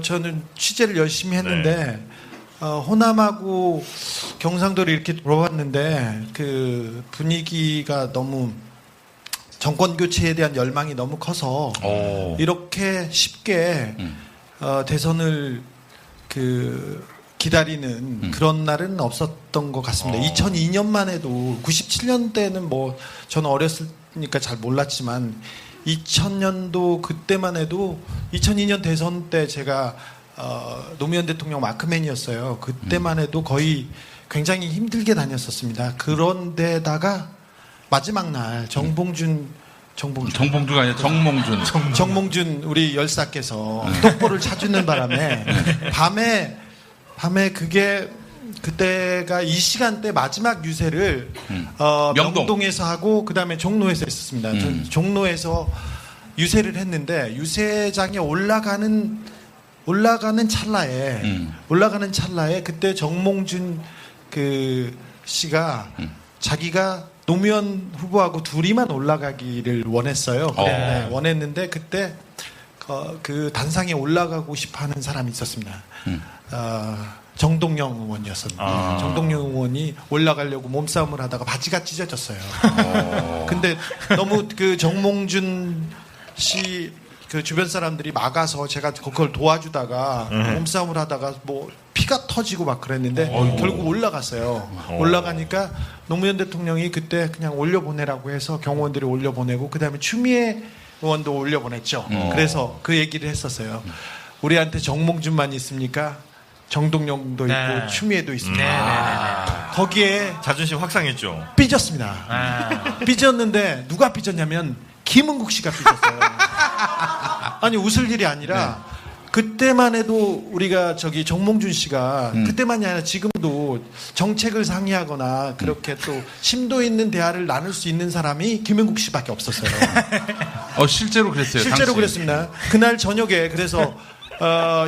저는 취재를 열심히 했는데 호남하고 경상도를 이렇게 돌아왔는데 그 분위기가 너무 정권 교체에 대한 열망이 너무 커서 이렇게 쉽게 대선을 기다리는 그런 날은 없었던 것 같습니다. 2002년만 해도 97년대는 뭐 저는 어렸으니까 잘 몰랐지만 2000년도 그때만 해도 2002년 대선 때 제가 노무현 대통령 마크맨이었어요. 그때만 해도 거의 굉장히 힘들게 다녔었습니다. 그런데다가 마지막 날 정봉주가 아니라 정몽준 우리 열사께서 똑보를 찾는 바람에 밤에 그때가 이 시간대 마지막 유세를 명동에서 하고 그다음에 종로에서 했었습니다. 종로에서 유세를 했는데 유세장에 올라가는 찰나에 그때 정몽준 씨가 자기가 노무현 후보하고 둘이만 올라가기를 원했어요. 원했는데 그때 그 단상에 올라가고 싶어하는 사람이 있었습니다. 정동영 의원이었습니다. 정동영 의원이 올라가려고 몸싸움을 하다가 바지가 찢어졌어요. 근데 너무 그 정몽준 씨 그 주변 사람들이 막아서 제가 그걸 도와주다가 몸싸움을 하다가 뭐 피가 터지고 막 그랬는데 결국 올라갔어요. 올라가니까 노무현 대통령이 그때 그냥 올려보내라고 해서 경호원들이 올려보내고 그다음에 추미애 의원도 올려보냈죠. 그래서 그 얘기를 했었어요. 우리한테 정몽준만 있습니까? 정동영도 있고 추미애도 있습니다. 거기에 자존심 확상했죠. 삐졌습니다. 삐졌는데 누가 삐졌냐면 김은국 씨가 삐졌어요. 아니 웃을 일이 아니라 그때만 해도 우리가 정몽준 씨가 그때만이 아니라 지금도 정책을 상의하거나 그렇게 또 심도 있는 대화를 나눌 수 있는 사람이 김은국 씨밖에 없었어요. 실제로 그랬어요. 실제로 그랬습니다. 그날 저녁에 그래서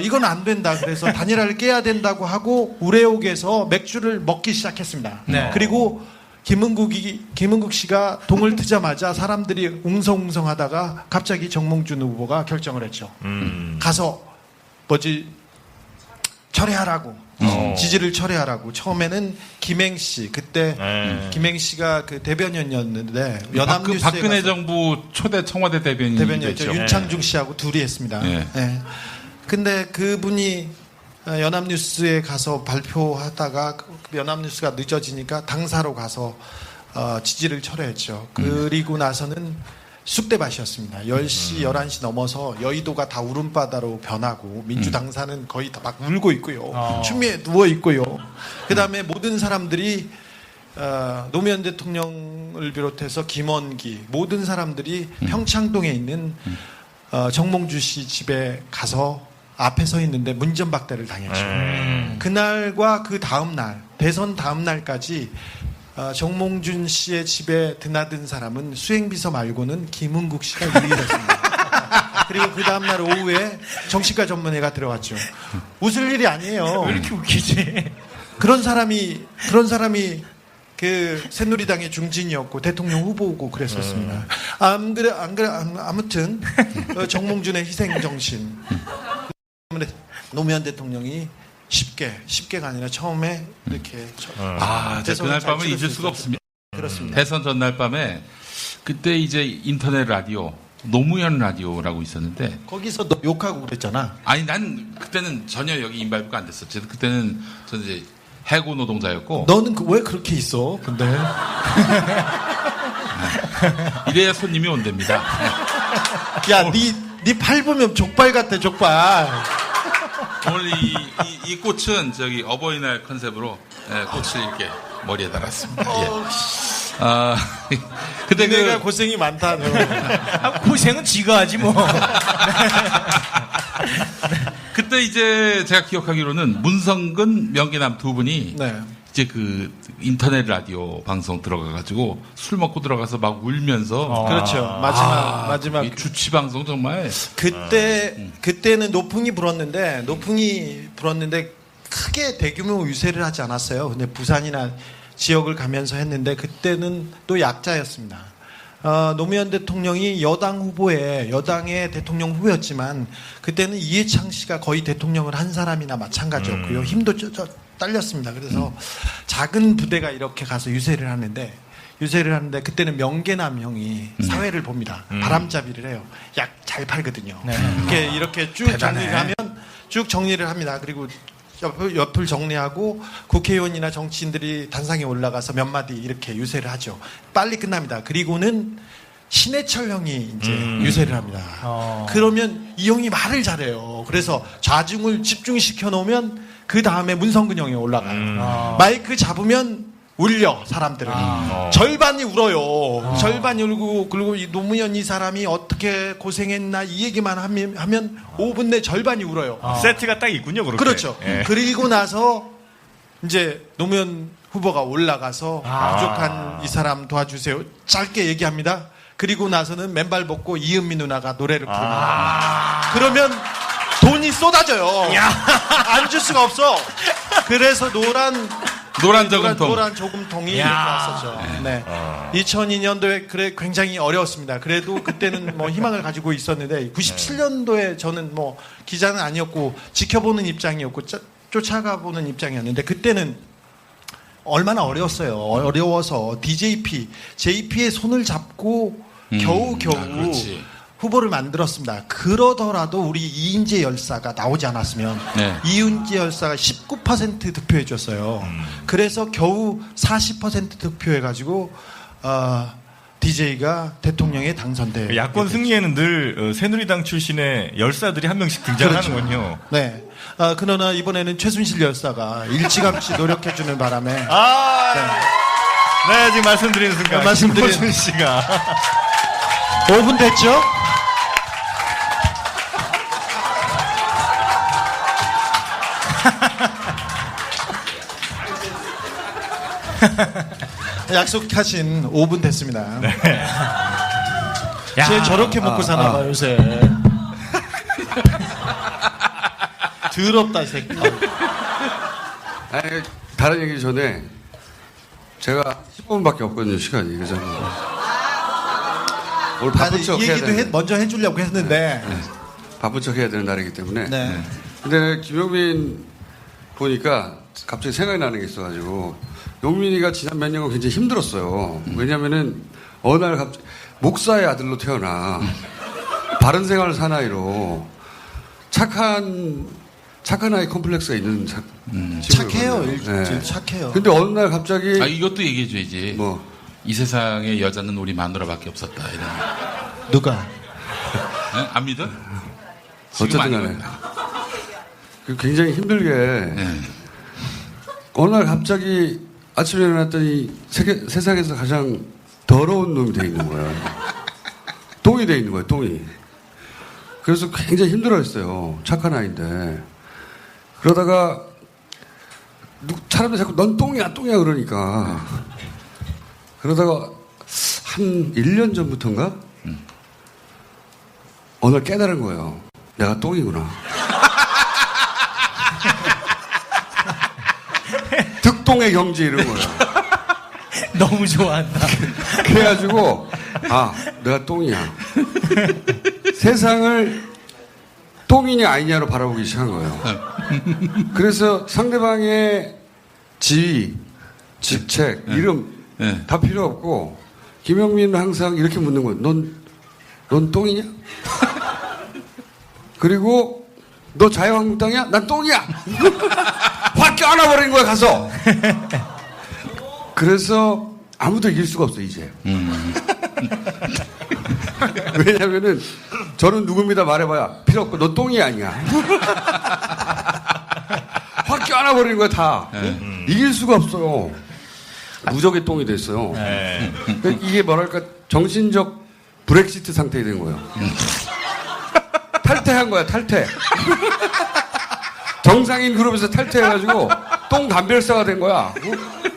이건 안 된다. 그래서 단일화를 깨야 된다고 하고 우레옥에서 맥주를 먹기 시작했습니다. 그리고 김은국 씨가 동을 트자마자 사람들이 웅성웅성하다가 갑자기 정몽준 후보가 결정을 했죠. 가서 철회하라고 지지를 철회하라고. 처음에는 김행씨 그때 김행씨가 그 대변인이었는데 연합뉴스에 박근혜 정부 초대 청와대 대변인이었죠. 윤창중 씨하고 둘이 했습니다. 근데 그분이 연합뉴스에 가서 발표하다가 연합뉴스가 늦어지니까 당사로 가서 지지를 철회했죠. 그리고 나서는 쑥대밭이었습니다. 10시, 11시 넘어서 여의도가 다 울음바다로 변하고 민주당사는 거의 다 막 울고 있고요. 추미애 누워 있고요. 그 다음에 모든 사람들이 노무현 대통령을 비롯해서 김원기 모든 사람들이 평창동에 있는 정몽주 씨 집에 가서 앞에 서 있는데 문전박대를 당했죠. 그날과 그 다음날 대선 다음날까지 정몽준 씨의 집에 드나든 사람은 수행비서 말고는 김은국 씨가 유일했습니다. 그리고 그 다음날 오후에 정치과 전문회가 들어왔죠. 웃을 일이 아니에요. 왜 이렇게 웃기지? 그런 사람이 그 새누리당의 중진이었고 대통령 후보고 그랬었습니다. 아무튼 정몽준의 희생 정신 때문에 노무현 대통령이 쉽게가 아니라 처음에 이렇게 그날 밤을 잊을 수가 없습니다. 그렇습니다. 대선 전날 밤에 그때 이제 인터넷 라디오 노무현 라디오라고 있었는데 거기서 너 욕하고 그랬잖아. 아니 난 그때는 전혀 여기 인발부가 안 됐었지. 그때는 저는 이제 해고 노동자였고. 너는 왜 그렇게 있어? 근데 이래야 손님이 온답니다. 야, 네 팔 보면 족발 같아, 족발. 오늘 이 꽃은 저기 어버이날 컨셉으로 꽃을 이렇게 머리에 달았습니다. 근데 내가 고생이 많다. 고생은 지가 하지 뭐. 그때 이제 제가 기억하기로는 문성근, 명기남 두 분이 이제 그 인터넷 라디오 방송 들어가가지고 술 먹고 들어가서 막 울면서 그렇죠. 마지막 주치 방송 정말 그때는 노풍이 불었는데 크게 대규모 유세를 하지 않았어요. 근데 부산이나 지역을 가면서 했는데 그때는 또 약자였습니다. 노무현 대통령이 여당의 대통령 후보였지만 그때는 이해창 씨가 거의 대통령을 한 사람이나 마찬가지였고요. 힘도 딸렸습니다. 그래서 작은 부대가 이렇게 가서 유세를 하는데 그때는 명계남 형이 사회를 봅니다. 바람잡이를 해요. 약 잘 팔거든요. 네. 이렇게 쭉 정리를 합니다. 그리고 옆을 정리하고 국회의원이나 정치인들이 단상에 올라가서 몇 마디 이렇게 유세를 하죠. 빨리 끝납니다. 그리고는 신해철 형이 이제 유세를 합니다. 그러면 이 형이 말을 잘해요. 그래서 좌중을 집중시켜 놓으면 그 다음에 문성근 형이 올라가요. 마이크 잡으면 울려 사람들은 절반이 울어요. 절반이 울고 그리고 이 노무현 이 사람이 어떻게 고생했나 이 얘기만 하면 5분 내 절반이 울어요. 세트가 딱 있군요, 그렇게. 그렇죠. 예. 그리고 나서 이제 노무현 후보가 올라가서 부족한 이 사람 도와주세요. 짧게 얘기합니다. 그리고 나서는 맨발 벗고 이은미 누나가 노래를 부릅니다. 그러면 돈이 쏟아져요. 안 줄 수가 없어. 그래서 노란 조금통이 이렇게 왔었죠. 네. 2002년도에 그래 굉장히 어려웠습니다. 그래도 그때는 뭐 희망을 가지고 있었는데 97년도에 저는 뭐 기자는 아니었고 지켜보는 입장이었고 쫓아가보는 입장이었는데 그때는 얼마나 어려웠어요. 어려워서 JP의 손을 잡고 겨우 후보를 만들었습니다. 그러더라도 우리 이인재 열사가 나오지 않았으면 이인재 열사가 19% 득표해줬어요. 그래서 겨우 40% 득표해가지고 DJ가 대통령에 당선돼. 야권 승리에는 늘 새누리당 출신의 열사들이 한 명씩 등장하는군요. 네. 그러나 이번에는 최순실 열사가 일찌감치 노력해주는 바람에 네, 지금 말씀드리는 순간 김호준 씨가 5분 됐죠? 약속하신 5분 됐습니다. 네. 쟤 저렇게 먹고 사나 봐 요새. 더럽다 이 새끼. 아니, 다른 얘기 전에 제가 15분밖에 없거든요 시간이. 그래서 오늘 바쁜 척 이 해야 얘기도 되는 먼저 해주려고 했는데 바쁜 척 해야 되는 날이기 때문에. 네. 근데 김용민 보니까 갑자기 생각이 나는 게 있어가지고 용민이가 지난 몇 년간 굉장히 힘들었어요. 왜냐면은 어느 날 갑자기 목사의 아들로 태어나 바른 생활 사나이로 착한 아이 컴플렉스가 있는 착해요. 네. 착해요. 근데 어느 날 갑자기 이것도 얘기해줘야지. 뭐 이 세상의 여자는 우리 마누라밖에 없었다. 이런. 누가? 네? 안 믿어? 어쨌든 간에 굉장히 힘들게 어느 날 갑자기 아침에 일어났더니 세상에서 가장 더러운 놈이 돼 있는 거야. 똥이 돼 있는 거야, 똥이. 그래서 굉장히 힘들어했어요. 착한 아이인데. 그러다가 사람들이 자꾸 넌 똥이야 그러니까. 그러다가 한 1년 전부터인가? 어느 날 깨달은 거예요. 내가 똥이구나. 득똥의 경지 이런 거예요. 너무 좋아한다. 그래가지고 내가 똥이야. 세상을 똥이냐 아니냐로 바라보기 시작한 거예요. 그래서 상대방의 지위, 직책, 이름 다 필요 없고 김용민은 항상 이렇게 묻는 거예요. 넌 똥이냐? 그리고 너 자유한국당이야? 난 똥이야. 확 껴안아버린 거야 가서. 그래서 아무도 이길 수가 없어 이제. 왜냐면은 저는 누굽니다 말해봐야 필요 없고 너 똥이 아니야. 확 껴안아버리는 거야 다. 이길 수가 없어요. 무적의 똥이 됐어요. 이게 뭐랄까 정신적 브렉시트 상태가 된 거예요. 탈퇴한 거야 탈퇴. 정상인 그룹에서 탈퇴해가지고 똥 감별사가 된 거야.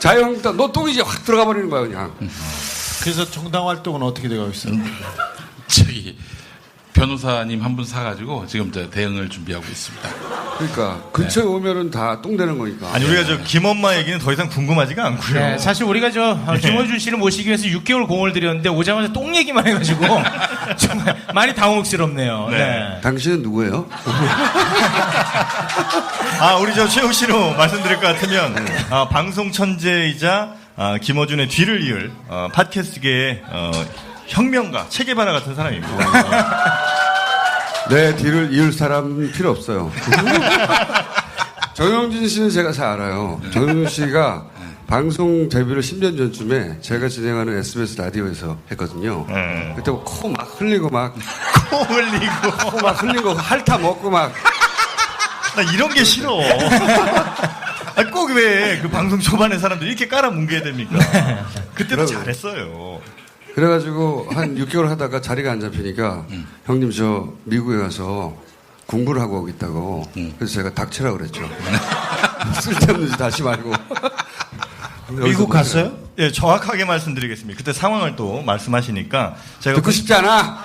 자유한국당 너 똥이지 확 들어가 버리는 거야 그냥. 그래서 정당 활동은 어떻게 되고 있어요? 변호사님 한 분 사가지고 지금 저 대응을 준비하고 있습니다. 그러니까 근처에 오면은 다 똥되는 거니까. 아니 우리가 저 김엄마 얘기는 더 이상 궁금하지가 않고요. 네, 사실 우리가 김어준 씨를 모시기 위해서 6개월 공을 들였는데 오자마자 똥 얘기만 해가지고 정말 많이 당혹스럽네요. 네. 네. 당신은 누구예요? 우리 저 최욱 씨로 말씀드릴 것 같으면 방송 천재이자 김어준의 뒤를 이을 팟캐스트계의 혁명가, 체계바라 같은 사람입니다. 내 뒤를 이을 사람은 필요 없어요. 정영진 씨는 제가 잘 알아요. 정영진 씨가 방송 데뷔를 10년 전쯤에 제가 진행하는 SBS 라디오에서 했거든요. 그때 코 막 흘리고 막 코 흘리고 코 막 흘리고 핥아 먹고 막 나 이런 게 싫어. 꼭 왜 그 방송 초반에 사람들 이렇게 깔아뭉개야 됩니까? 그때도 잘했어요. 그래가지고 한 6개월 하다가 자리가 안 잡히니까 형님 저 미국에 가서 공부를 하고 오겠다고 그래서 제가 닥치라고 그랬죠. 쓸데없는 짓 다시 말고. 미국 갔어요? 예, 정확하게 말씀드리겠습니다. 그때 상황을 또 말씀하시니까 제가 듣고 싶지 않아.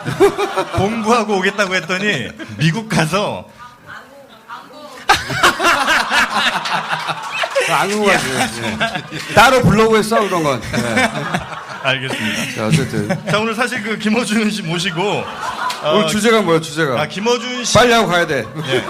공부하고 오겠다고 했더니 미국 가서 안 궁금하지. 네. 따로 블로그에 써 그런 건. 네. 알겠습니다. 자, 어쨌든. 자, 오늘 사실 그 김어준 씨 모시고 오늘 주제가 뭐야, 주제가? 김어준 씨. 빨리 하고 가야 돼. 예.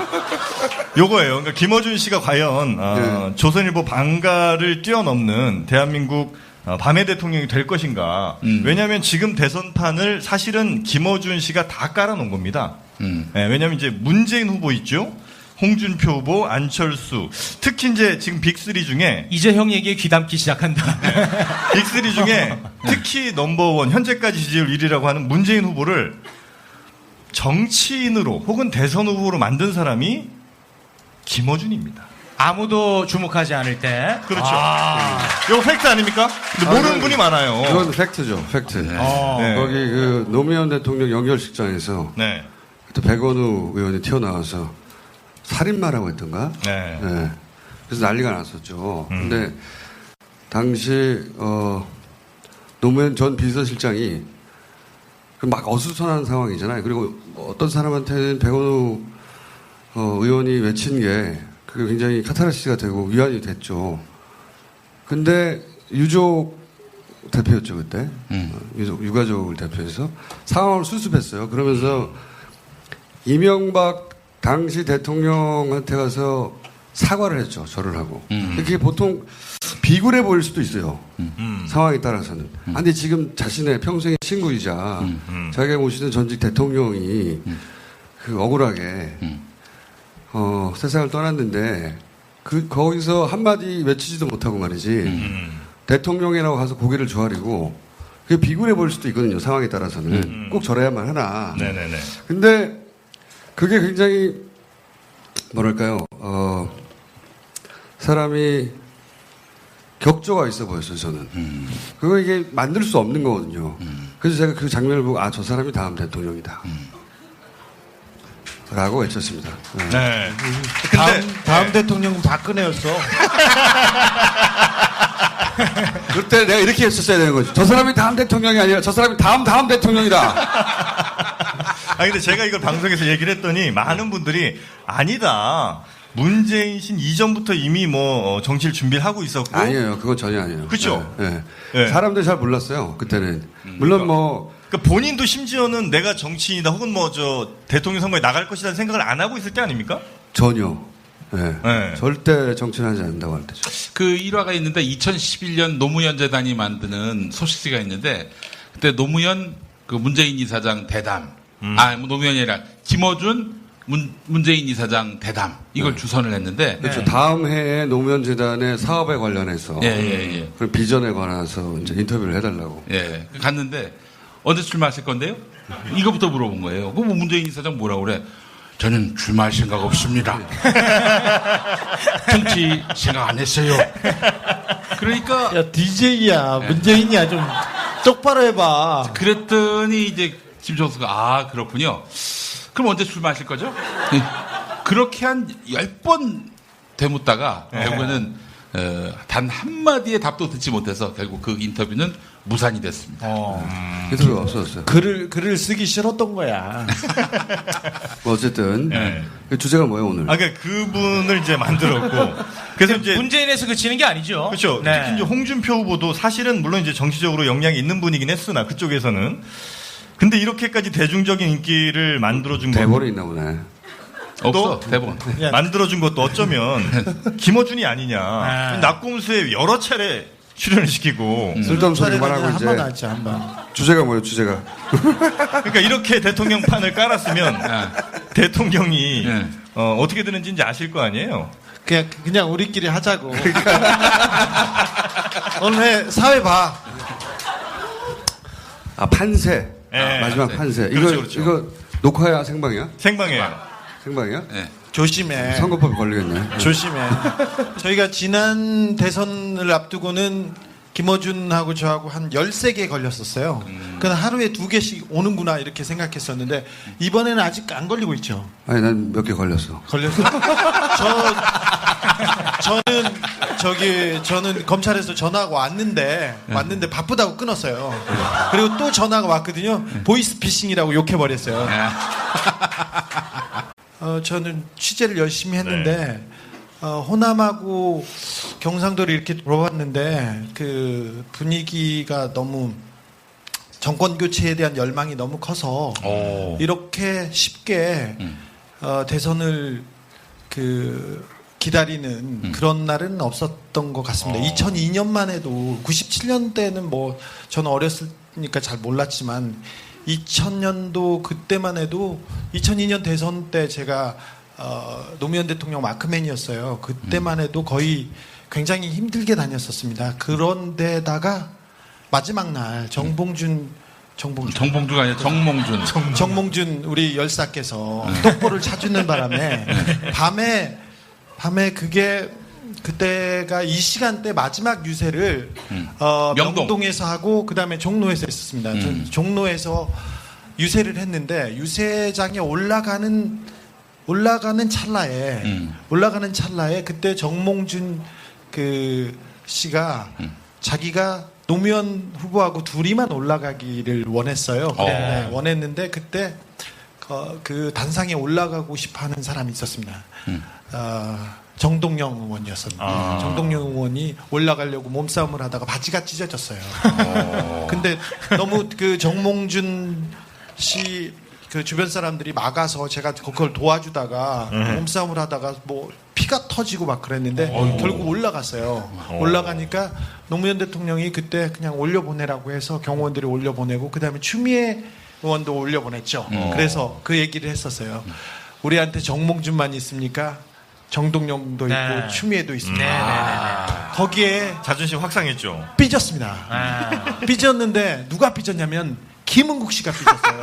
요거예요. 그러니까 김어준 씨가 과연 조선일보 방가를 뛰어넘는 대한민국 밤의 대통령이 될 것인가. 왜냐하면 지금 대선판을 사실은 김어준 씨가 다 깔아놓은 겁니다. 예, 왜냐하면 이제 문재인 후보 있죠. 홍준표 후보, 안철수, 특히 이제 지금 빅3 중에 이제 형 얘기에 귀담기 시작한다. 빅3 중에 특히 넘버원 현재까지 지지율 1위라고 하는 문재인 후보를 정치인으로 혹은 대선 후보로 만든 사람이 김어준입니다. 아무도 주목하지 않을 때. 그렇죠. 이거 팩트 아닙니까? 근데 모르는 분이 많아요. 그건 팩트죠, 팩트. 네. 거기 그 노무현 대통령 연결식장에서 네. 그때 백원우 의원이 튀어나와서 살인마라고 했던가? 네. 네. 그래서 난리가 났었죠. 근데 당시 노무현 전 비서실장이 막 어수선한 상황이잖아요. 그리고 어떤 사람한테는 백원우 의원이 외친 게 그게 굉장히 카타르시스가 되고 위안이 됐죠. 근데 유족 대표였죠 그때. 유가족을 대표해서 상황을 수습했어요. 그러면서 이명박 당시 대통령한테 가서 사과를 했죠. 절을 하고. 그게 보통 비굴해 보일 수도 있어요. 상황에 따라서는. 근데 지금 자신의 평생의 친구이자 자기가 모시는 전직 대통령이 그 억울하게 세상을 떠났는데 거기서 한마디 외치지도 못하고 말이지. 대통령이라고 가서 고개를 조아리고 그게 비굴해 보일 수도 있거든요. 상황에 따라서는. 꼭 절해야만 하나. 네네네. 근데 그게 굉장히 뭐랄까요 사람이 격조가 있어 보였어요 저는. 그거 이게 만들 수 없는 거거든요. 그래서 제가 그 장면을 보고 저 사람이 다음 대통령이다 라고 외쳤습니다. 네. 네. 근데 다음 대통령은 박근혜였어. 그때 내가 이렇게 했었어야 되는 거죠. 저 사람이 다음 대통령이 아니라 저 사람이 다음 대통령이다. 근데 제가 이걸 방송에서 얘기를 했더니 많은 분들이 아니다. 문재인 씨 이전부터 이미 뭐 정치를 준비를 하고 있었고. 아니에요. 그건 전혀 아니에요. 그렇죠. 네. 네. 사람들이 잘 몰랐어요. 그때는. 물론 그러니까 본인도 심지어는 내가 정치인이다 혹은 뭐 대통령 선거에 나갈 것이라는 생각을 안 하고 있을 때 아닙니까? 전혀. 네. 네. 절대 정치를 하지 않는다고 할 때죠. 그 일화가 있는데 2011년 노무현 재단이 만드는 소식지가 있는데 그때 노무현 그 문재인 이사장 대담 노무현이 아니라 김어준 문재인 이사장 대담 이걸 주선을 했는데 그렇죠. 다음 해에 노무현 재단의 사업에 관련해서 그런 비전에 관해서 이제 인터뷰를 해달라고. 예, 갔는데 언제 출마하실 건데요? 이거부터 물어본 거예요. 그럼 문재인 이사장 뭐라고 그래? 저는 출마할 생각 없습니다. 정치 생각 안 했어요. 그러니까 야 DJ야 문재인이야 좀 똑바로 해봐. 그랬더니 이제 김종수가 그렇군요. 그럼 언제 출마하실 거죠? 그렇게 한 10번 되묻다가 결국에는 단 한마디의 답도 듣지 못해서 결국 그 인터뷰는 무산이 됐습니다. 인터뷰가 없어졌어요. 글을 쓰기 싫었던 거야. 뭐 어쨌든 그 주제가 뭐예요 오늘? 그러니까 그분을 이제 만들었고 그래서 이제 문재인에서 그치는 게 아니죠. 그렇죠. 네. 특히 이제 홍준표 후보도 사실은 물론 이제 정치적으로 역량이 있는 분이긴 했으나 그쪽에서는 근데 이렇게까지 대중적인 인기를 만들어준 대본이 있나 보네. 없어 대본. 만들어준 것도 어쩌면 김어준이 아니냐. 낙곰수에 여러 차례 출연을 시키고 쓸데없는 소리 말하고 이제 한번 하지 한번. 주제가 뭐예요 주제가? 그러니까 이렇게 대통령판을 깔았으면 대통령이 네. 어떻게 되는지 이제 아실 거 아니에요. 그냥 우리끼리 하자고. 오늘 사회 봐. 판세. 네. 마지막 판세. 이거 그렇죠. 이거 녹화야 생방이야? 생방이에요. 생방이야? 네. 조심해. 선거법에 걸리겠네. 조심해. 저희가 지난 대선을 앞두고는 김어준하고 저하고 한 13개 걸렸었어요. 그건 하루에 2개씩 오는구나 이렇게 생각했었는데 이번에는 아직 안 걸리고 있죠. 아니 난 몇 개 걸렸어. 걸렸어? 저는 검찰에서 전화가 왔는데 바쁘다고 끊었어요. 그리고 또 전화가 왔거든요. 보이스피싱이라고 욕해버렸어요. 저는 취재를 열심히 했는데 호남하고 경상도를 이렇게 돌아봤는데 그 분위기가 너무 정권 교체에 대한 열망이 너무 커서 이렇게 쉽게 대선을 기다리는 그런 날은 없었던 것 같습니다. 2002년만 해도 97년 때는 뭐 저는 어렸으니까 잘 몰랐지만 2000년도 그때만 해도 2002년 대선 때 제가 노무현 대통령 마크맨이었어요. 그때만 해도 거의 굉장히 힘들게 다녔었습니다. 그런데다가 마지막 날 정봉주가 아니라 정몽준 우리 열사께서 똑보를 찾는 바람에 밤에 그때가 이 시간대 마지막 유세를 명동에서 하고 그다음에 종로에서 했었습니다. 종로에서 유세를 했는데 유세장에 올라가는 찰나에 그때 정몽준 그 씨가 자기가 노무현 후보하고 둘이만 올라가기를 원했어요. 원했는데 그때 그 단상에 올라가고 싶어하는 사람이 있었습니다. 정동영 의원이었습니다. 정동영 의원이 올라가려고 몸싸움을 하다가 바지가 찢어졌어요. 근데 너무 그 정몽준 씨 그 주변 사람들이 막아서 제가 그걸 도와주다가 몸싸움을 하다가 뭐 피가 터지고 막 그랬는데 결국 올라갔어요. 올라가니까 노무현 대통령이 그때 그냥 올려보내라고 해서 경호원들이 올려보내고 그다음에 추미애 의원도 올려보냈죠. 그래서 그 얘기를 했었어요. 우리한테 정몽준만 있습니까? 정동영도 있고 추미애도 있습니다. 거기에 자존심 확상했죠. 삐졌습니다. 삐졌는데 누가 삐졌냐면 김은국 씨가 삐졌어요.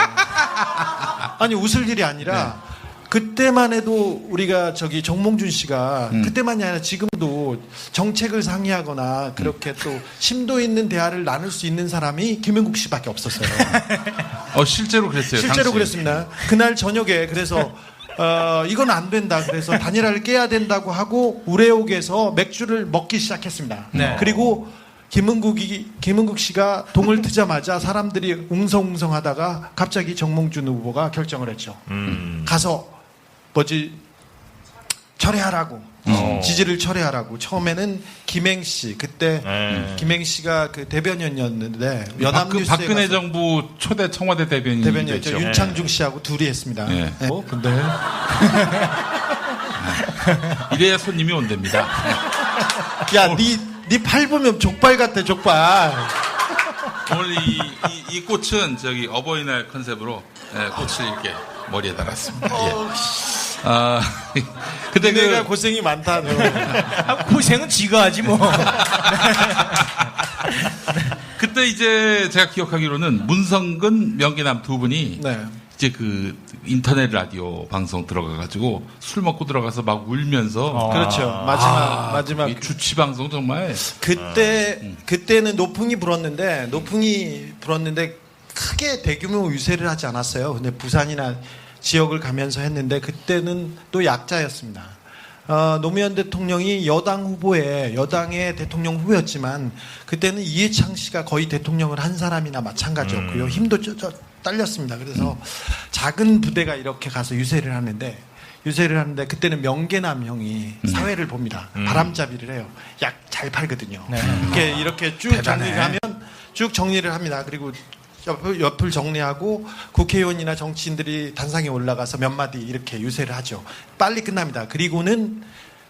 아니 웃을 일이 아니라 그때만 해도 우리가 정몽준 씨가 그때만이 아니라 지금도 정책을 상의하거나 그렇게 또 심도 있는 대화를 나눌 수 있는 사람이 김은국 씨밖에 없었어요. 실제로 그랬어요. 실제로 당시. 그랬습니다. 그날 저녁에 그래서 이건 안 된다. 그래서 단일화를 깨야 된다고 하고 우레옥에서 맥주를 먹기 시작했습니다. 그리고 김은국 씨가 동을 트자마자 사람들이 웅성웅성하다가 갑자기 정몽준 후보가 결정을 했죠. 가서 철회하라고 지지를 철회하라고. 처음에는 김행씨 그때 김행씨가 그 대변인이었는데 연합뉴스에 박근혜 정부 초대 청와대 대변인이었죠. 됐죠. 윤창중 씨하고 둘이 했습니다. 근데 이래야 손님이 온답니다. 야, 네 팔 보면 족발 같아, 족발. 오늘 이 꽃은 어버이날 컨셉으로 꽃을 이렇게 머리에 달았습니다. 근데 내가 고생이 많다, 너. 고생은 지가 하지 뭐. 그때 이제 제가 기억하기로는 문성근, 명기남 두 분이 이제 그 인터넷 라디오 방송 들어가가지고 술 먹고 들어가서 막 울면서 그렇죠. 마지막 이 주치 방송 정말 그때는 노풍이 불었는데 크게 대규모 유세를 하지 않았어요. 근데 부산이나 지역을 가면서 했는데 그때는 또 약자였습니다. 노무현 대통령이 여당의 대통령 후보였지만 그때는 이해창 씨가 거의 대통령을 한 사람이나 마찬가지였고요. 힘도 딸렸습니다. 그래서 작은 부대가 이렇게 가서 유세를 하는데 그때는 명계남 형이 사회를 봅니다. 바람잡이를 해요. 약 잘 팔거든요. 네. 이렇게 쭉 정리를 합니다. 그리고 옆을 정리하고 국회의원이나 정치인들이 단상에 올라가서 몇 마디 이렇게 유세를 하죠. 빨리 끝납니다. 그리고는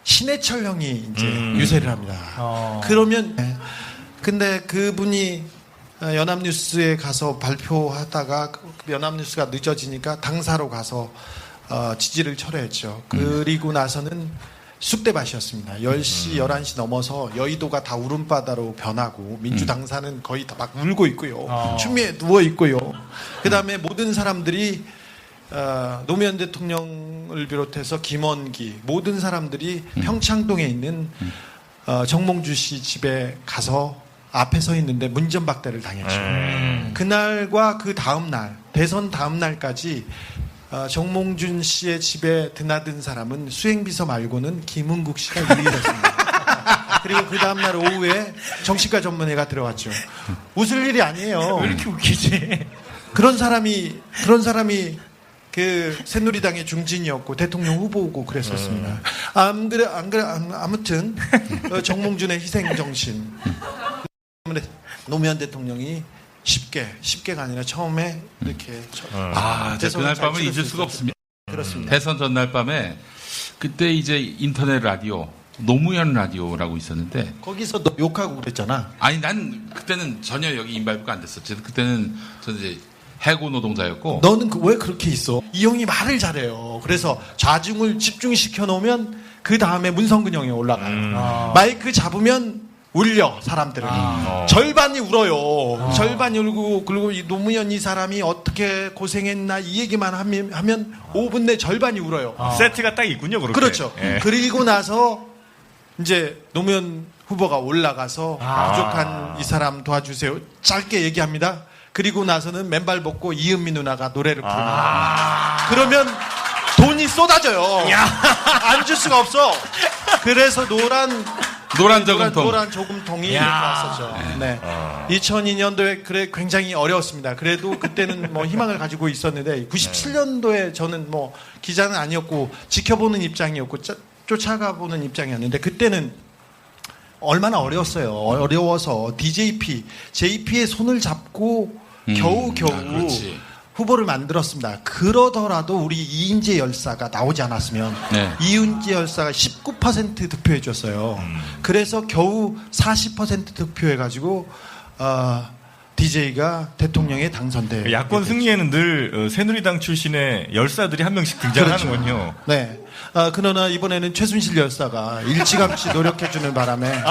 신해철 형이 이제 유세를 합니다. 그러면 근데 그분이 연합뉴스에 가서 발표하다가 연합뉴스가 늦어지니까 당사로 가서 지지를 철회했죠. 그리고 나서는 쑥대밭이었습니다. 10시, 11시 넘어서 여의도가 다 울음바다로 변하고 민주당사는 거의 다 막 울고 있고요. 추미애 누워 있고요. 그 다음에 모든 사람들이 노무현 대통령을 비롯해서 김원기 모든 사람들이 평창동에 있는 정몽주 씨 집에 가서 앞에 서 있는데 문전박대를 당했죠. 그날과 그 다음날 대선 다음날까지 정몽준 씨의 집에 드나든 사람은 수행비서 말고는 김은국 씨가 유일했습니다. 그리고 그 다음날 오후에 정치과 전문회가 들어왔죠. 웃을 일이 아니에요. 왜 이렇게 웃기지? 그런 사람이 그 새누리당의 중진이었고 대통령 후보고 그랬었습니다. 아무튼 정몽준의 희생 정신 때문에 노무현 대통령이 쉽게가 아니라 처음에 이렇게 그날 밤을 잊을 수가 없습니다. 그렇습니다. 대선 전날 밤에 그때 이제 인터넷 라디오 노무현 라디오라고 있었는데 거기서 너 욕하고 그랬잖아. 아니 난 그때는 전혀 여기 인발부가 안 됐었지. 그때는 저는 이제 해고 노동자였고. 너는 왜 그렇게 있어? 이 형이 말을 잘해요. 그래서 좌중을 집중시켜 놓으면 그 다음에 문성근 형이 올라가요. 마이크 잡으면 울려 사람들은 절반이 울어요. 절반이 울고 그리고 이 노무현 이 사람이 어떻게 고생했나 이 얘기만 하면 5분 내 절반이 울어요. 세트가 딱 있군요. 그렇게. 그렇죠. 예. 그리고 나서 이제 노무현 후보가 올라가서 부족한 이 사람 도와주세요. 짧게 얘기합니다. 그리고 나서는 맨발 벗고 이은미 누나가 노래를 부릅니다. 그러면 돈이 쏟아져요. 안 줄 수가 없어. 그래서 노란 조금통이 이렇게 왔었죠. 네. 2002년도에 그래 굉장히 어려웠습니다. 그래도 그때는 뭐 희망을 가지고 있었는데 97년도에 저는 뭐 기자는 아니었고 지켜보는 입장이었고 쫓아가보는 입장이었는데 그때는 얼마나 어려웠어요. 어려워서 JP의 손을 잡고 겨우 후보를 만들었습니다. 그러더라도 우리 이인재 열사가 나오지 않았으면 이인재 열사가 19% 득표해줬어요. 그래서 겨우 40% 득표해가지고 DJ가 대통령에 당선돼. 야권 승리에는 늘 새누리당 출신의 열사들이 한 명씩 등장하는군요. 그렇죠. 네. 그러나 이번에는 최순실 열사가 일찌감치 노력해주는 바람에